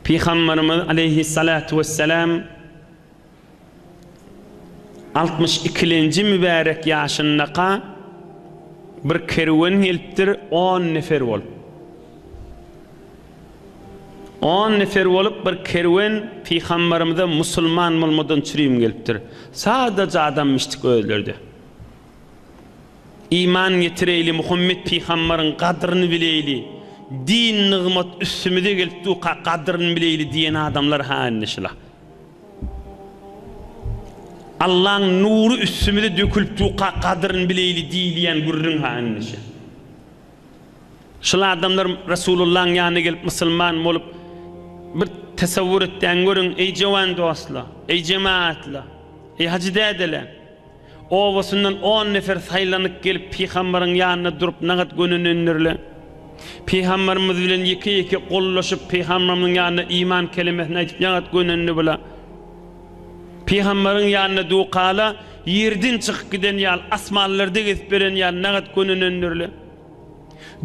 Peygamberimiz aleyhissalatu vesselam 62-nji mübarek ýaşyndaqa bir kerwen gelipdir 10 nefer bolup. 10 nefer bolup bir kerwen Peygamberimize musulman bolmadan çürüyüm gelipdir. Sadece adam müşrik öldürdü. İman getireyli Muhammed Peygamberin kadrını bileyli, din nigmat üstümüze gelip tuqa kadrını bileyli diyen adamlar haanneşila. Allah'ın nuru üstümüze dökülüp tuqa kadrını bileyli diyen gurrun haanneşi. Şula adamlar Resulullah'ın yanına gelip Müslüman olup bir tesavvur etten görün, ey cevan dostlar, ey cemaatler, ey hacı dedeler. O vasundan 10 nefer saylanıp gelip Peygamberin yanına durup nagat gönününürler. Peygamberimiz bilen iki kollaşıp Peygamberin yanına iman kelimesini aytıp nagat gönününü bula. Peygamberin yanına duqala yerden çıkıp giden yal, asmanlarda gezip beren yal nagat gönününürler.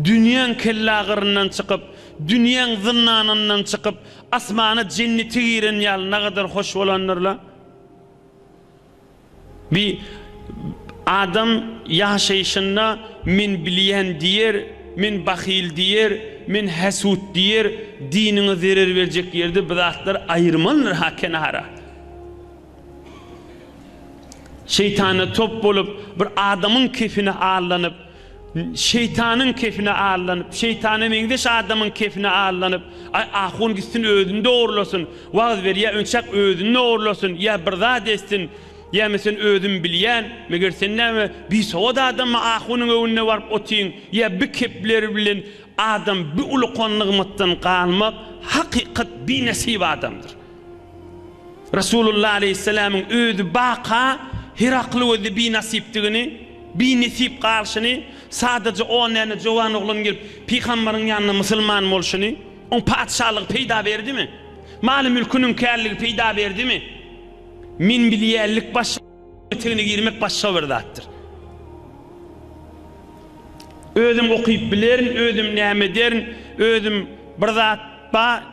Dünyanın kellağırından çıkıp, dünyanın zınnanından çıkıp, asmanı cenneti giren yal ne kadar hoş olanlarla. Bir adam yaşayışında min biliyen diyer, min bahil diyer, min hesut diyer, dinine zarar verecek yerde bıraklar ayırmalıdır ha kenara. Şeytanı top bulup bir adamın keyfine ağırlanıp, şeytanın keyfine ağırlanıp, şeytanın mengdeş adamın keyfine ağırlanıp, ahun gitsin ödünü doğrulasın, vaaz ver ya önçak ödünü doğrulasın, ya birda destin, ya mesela ödün bilyen, meğer sen ne mi? Bir soğuda adamı ahunun önüne varıp otuyun, ya bir kepleri bilen adam bir ulu konluğumuttan kalmak, hakikat bir nasip adamdır. Resulullah Aleyhisselam'ın ödü baka, Hiraklı ödü bir nasiptiğini, bir nasip karşını, sadece o nene cevan oğlun gelip Peygamberin yanına Müslüman oluşunu, on padişahlık peyda verdi mi? Malı mülkünün kârliği peyda verdi mi? Min biliyerlik başa öteğine girmek başa verdattır. Ödüm okuyup bilerin, ödüm näme derin, ödüm birdat ba,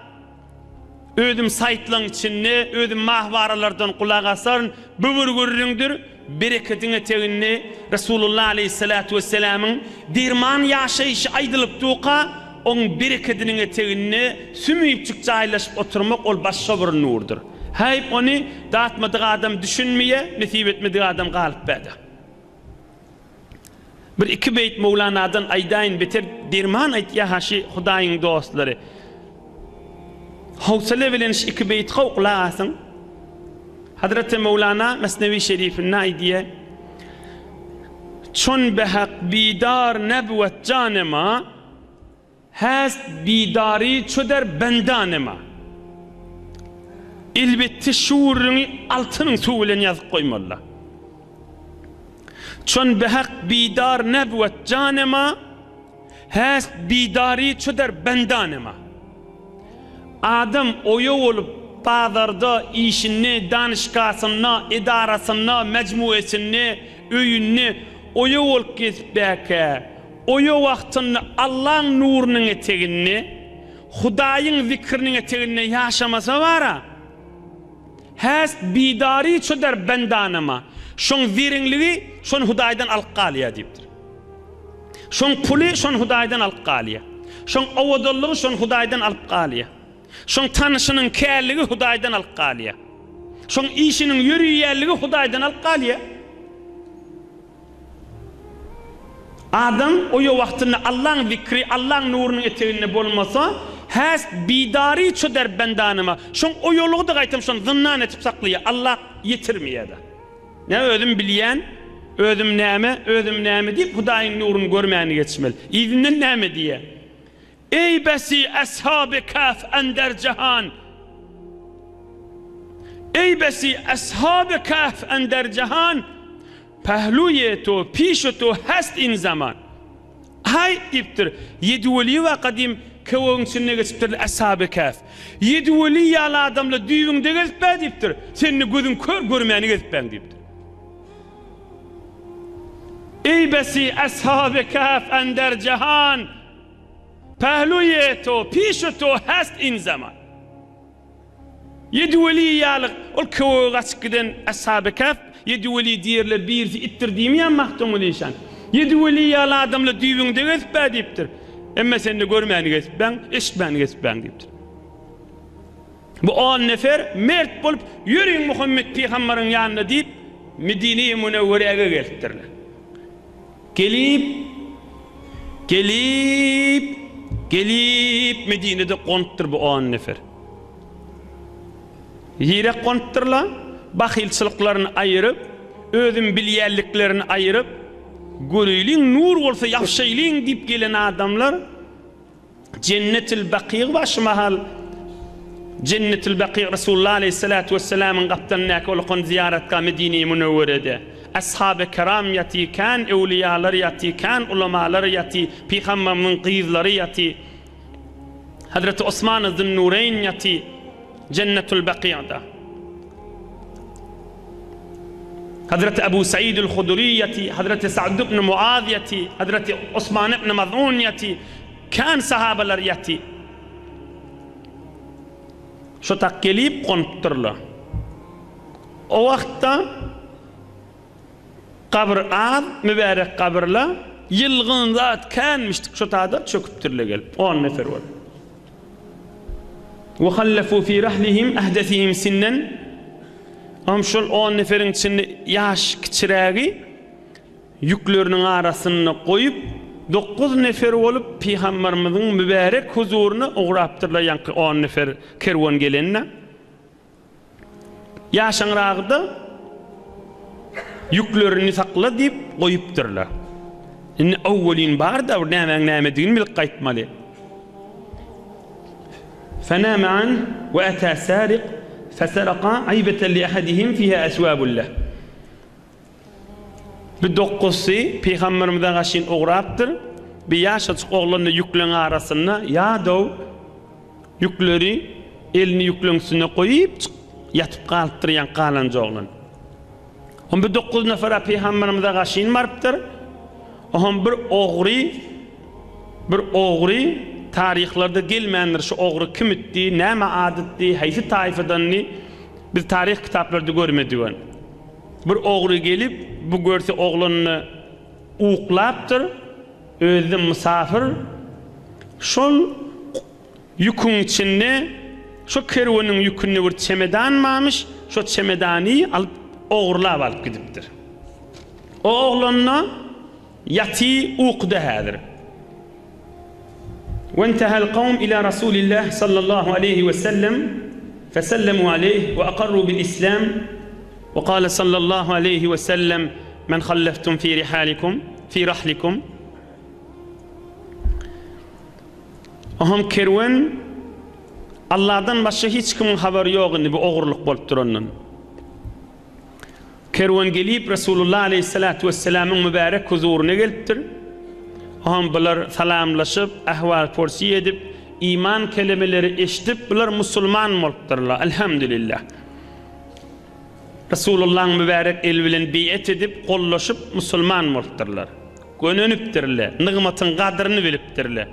ödüm saytlan içinde, ödüm mahvaralardan kulak asarın, bu bir görüründür, bereketin eteğini Resulullah Aleyhissalatu vesselam'ın dirman yaşayışı aydılıp tuqa, onun bereketinin eteğini sümüyüp çıkçaylaşıp oturmak ol başa bir nurdur. Hayp onu dağıtmadığı adam düşünmeye, nesip etmediği adam galip bedi. Bir iki beyt Mevlana'dan aydayn beter dirman ayt ya haşi Hudayın dostları. Havsale bileniş iki beyt kavqlasın. Hazreti Mevlana Mesnevi Şerif'in aydiye çün behak bidar nebvet canema hast bidari çöder bendanema. Elbette şuurunu altının suğulen yazıp koymalı. Çün behak bidar nebvet canema hast bidari çöder bendanema. Adam oyu olup pazarda işini, danışkasını, idarasını, mecmuesini, öyünü oyu olup kesbeke, oyu vaktini Allah'ın nurunun eteğini, Hudayın zikrinin eteğini yaşamasa vara, hast bidari çöder bendanama. Şon zirinliği, şon Hudaydan alqaliya deyiptir. Şon puli, şon Hudaydan alqaliya. Şon avadallığı, şon Hudaydan alqaliya. Şon tanışının kârliği Hudaydan alqaliya. Şon işinin yürüyerliği Hudaydan alqaliya. Adam oyu vaktinde Allah'ın zikri, Allah'ın nurunun eteğinde bolmasa, hast bidari çöder bendanıma. Şon o yolu da gaytam şon zınnan etip saklıyor. Allah yetirmeye de. Ne ödüm bilyen, ödüm näme deyip Hudayın nurunu görmeyeni geçmeli. İzinden näme diye. Ey besi ashab-ı kaf ender cihan. Ey besi ashab-ı kaf ender cihan. Pehluye to, pişo to hast in zaman. Hay deyiptir. Yedveli ve kadim kavun içine geçiptir ashab-ı kaf. Yedveli yalı adamla düğünde geçip ben deyiptir. Senin gözün görmeyeni geçip ben deyiptir. Ey besi ashab-ı kaf ender cihan. Pehluye to, pişo to hast in zaman. 7 weli ýalyk ol köwe gaçyk giden Ashab-ı Kehf 7 weli diýerler birisi ittirdiğimi ýanmakdan bolýan. 7 weli ýaly adamlar düýbüňde gezip diýipdir. Emma sende görmäni gezip ben, eşitmäni gezip ben diýipdir. Bu 10 nefer mert bolup ýöreň Muhammed peýgamberiň ýanyna diýip Medine-i Münewwere'ge gelipdirler. Gelip Medine'de konttur bu 10 nefer. Yere kontturlar, bahilçiliklerini ayırıp, özüm bilýärliklerini ayırıp, görüýliň nur bolsa ýaşaýlyň diýip gelen adamlar Cennetil Baqi başmahal Cennetil Baqi Resulullah aleyhissalatu vesselam'ın gapdanna kolqon ziyaretka Medine-i Münewwere'de ashab-ı kiram ýaty kan, ewliyalar ýaty kan, ulamalar ýaty, peýgamberiň gyzlary ýaty, Hazreti Osman Zun-Nureyn ýaty Cennetul Baqi'da. Hazreti Ebu Said el-Hudri ýaty, Hazreti Sa'd ibn Muaz ýaty, Hazreti Osman ibn Maz'un ýaty, kan sahabalar ýaty. Şo tak gelip konturlar. O wagtda kabr az, mübarek kabrlar, yılgın zat kanmıştık şo taada çöküptirle gelip. 10 nefer var. وَخَلَّفُوا فِي رَحْلِهِمْ أَهْدَثِهِمْ سِنًّا Am şol 10 neferin içinde yaş kiçirägi yüklerinin arasına koyup 9 nefer olup Peygamberimizin mübarek huzuruna uğraptırlar yankı 10 nefer kerwan gelenine. Yaşanrağda yüklerini sakla deyip koyuptırlar. İnne awwalin bar da näme digin bil qaytmaly. فنام عنه وأتى سارق فسرق عيبة لأحدهم فيها أسواب له. Bidoqqusy Peygamberimize gaşyn uğrapdyr. Bir ýaşaçyk oglanyň ýükleň arasynda ýa-da ýükleri elini ýükleňsine goýup ýatyp galypdyrýan galanjy oglan. On bir 9 nefer Peygamberimize gaşyn barıpdyr. On bir ogry tarihlarda gelmeyenler şu oğru kim etti, näme adetti, haýsy taýfadanny biz tarih kitaplarda görmedik. Bir oğru gelip bu görse oğlanyny uqlapdyr, özü musafir. Şol ýüküň içinde şu kerwanyň ýüküni bir çemedan mamış, şu çemedany alıp oğurlap alıp gidipdir. O oğlanyna ýaty uqda häzir. وانتهى القوم إلى رسول الله صلى الله عليه وسلم فسلموا عليه وأقروا بالإسلام وقال صلى الله عليه وسلم من خلفتم في رحلكم أهم kerwen Allah'dan başka hiç kimin haberi yok idi bu oğurluk bolup durandan. Kerwen gelip Resulullah aleyhissalatu vesselam'ın mübarek huzuruna gelipdir. Aham bular salamlaşıp, ahval porsi edip, iman kelimeleri eşitip, bular musulman bolupdyrlar. Elhamdülillah. Resulullah'ın mübarek el bilen biat edip, gollaşıp musulman bolupdyrlar. Gönönüpdirler, nygmatyň gadryny bilipdirler.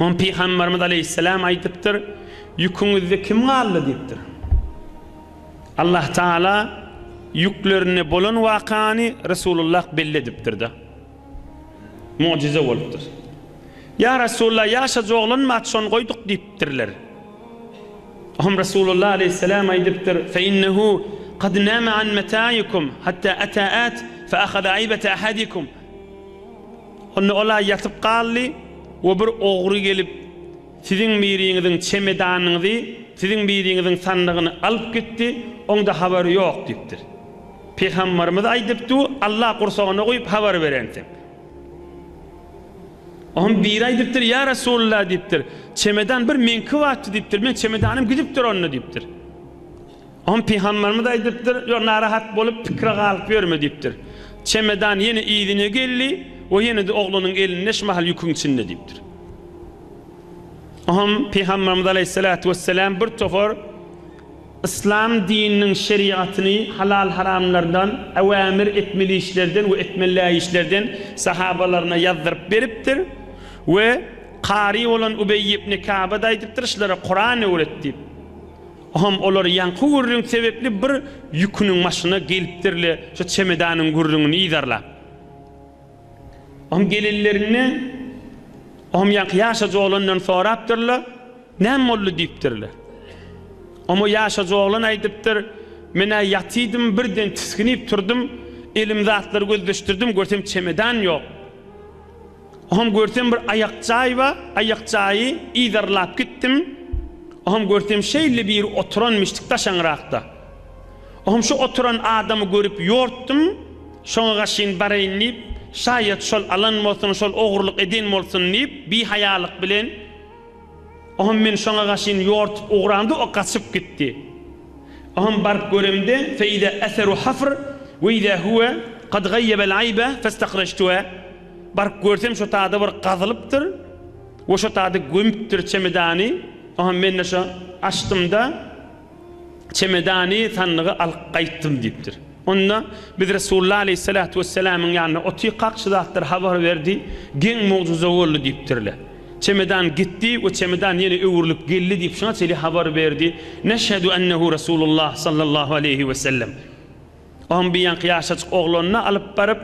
On Peygamberimiz aleyhisselam aýdypdyr, ýüküňizde kim galdy diýipdir. Allah Taala yüklerini bolan wakany Resulullah belledipdir da. Mucize olupdyr. Ya Resulullah ýaşaja oglan matşon goýduk diýipdirler. Aham Resulullah aleyhisselam aýdypdyr, "Fe innehu qad nama an mataikum hatta ata'at fa akhadha aybata ahadikum." Onu ola yatyp galdy, o bir ogry gelip siziň biriňiziň çemedanyňyzy, siziň biriňiziň sandygyny alyp gitdi, onda habary ýok diýipdir. Peygamberimiz aýdypdy, Allah gursagyna goýup habar berensiň. Aham bir aýdypdyr, ya Resulullah diýipdir. Çemedan bir menki wagty diýipdir. Men çemedanym gidipdir onu diýipdir. Aham Peygamberimiz aýdypdyr, "Ýok narahat bolup pikre galyp ýörme" diýipdir. Çemedan ýene ýygyny geldi, o ýene de oglanyň elini neşmahal ýüküň içinde diýipdir. Aham Peygamberimiz aleyhissalatu vesselam bir tofor İslam dininiň şeriatyny halal haramlardan, awamir etmeli işlerden we etmeli işlerden sahabalaryna ýazdyryp beripdir. Ve qari olan Ubey ibn Ka'b aýdypdyr, "Şolara Qur'an öwretdi." Aham olar yankı gurrun sebepli bir yükünün başına gelipdirle şu çemedanın gurrununu idarla. Aham gelillerini aham yankı yaşacı olandan soraptırla nem ollu deyiptirle. Ama yaşacı olan aydıptır mena yatıydım birden tiskinip turdum elim zatları gözleştirdim görsem çemedan yok. Aham görsem bir ayakçay var ayakçayı idarlap gittim. Aham görsem şeyli bir oturan miştik taşanrakta. Aham şu oturan adamı görüp yorttum. Şoňa şin barayın deyip şayet şol alan bolsun şol oğurluk eden bolsun deyip bir hayalık bilen aham men şoňa şin yortup oğrandı o kaçıp gitti. Aham barıp göremde fe ida eseru hafr ve ida huwa kad gayyaba al-ayba fastakhrajtuha. Barıp görsem şu taada bir kazılıptır. O şu taada gömüptür çemedani. Aham men şu açtımda çemedani sanığı alıp qayttım deyiptir. Onda biz Resulullah aleyhissalatu vesselam'ın yanına otu kakşıdaktır haber verdi. Gen mucize oldu deyiptirler. Çemedan gitti o çemedan yine öwürlüp geldi deyip şuna çeli haber verdi. Neşhedü ennehu Resulullah sallallahu aleyhi ve sellem. Aham bir yankı yaşaçık oğlununa alıp barıp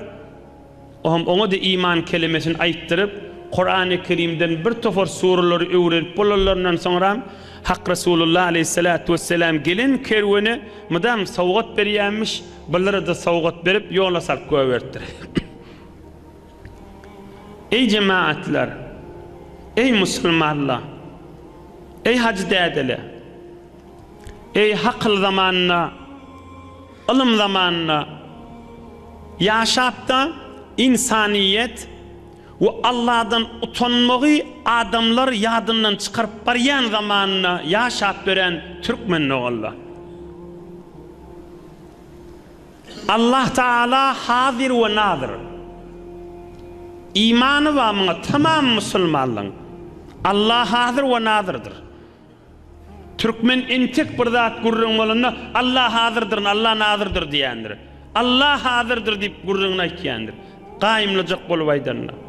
aham ona da iman kelimesini ayttırıp Kur'an-ı Kerim'den bir tofor surları öğrenip bulalarından sonra Hak Resulullah aleyhissalatu vesselam gelin kerveni madam savgat berýänmiş bunlara da savgat berip yola salıp goýberdir. Ey cemaatler, ey musulmanlar, ey hacı dädeler, ey hakıl zamanına, ilm zamanına yaşapda insaniyet ve Allah'dan utanmağı adamlar yadından çıkarıp baryan zamanına yaşap veren Türkmen oğullar. Allah Teala hazir ve nazır. İmanı var mı tamam Müslümanlığın. Allah hazir ve nazırdır. Türkmen entek bir zat gurrun olanda Allah hazırdır, Allah nazırdır diyendir. Allah hazırdır deyip gurrun aytyandır. Qaimlajak bolup aydanlar.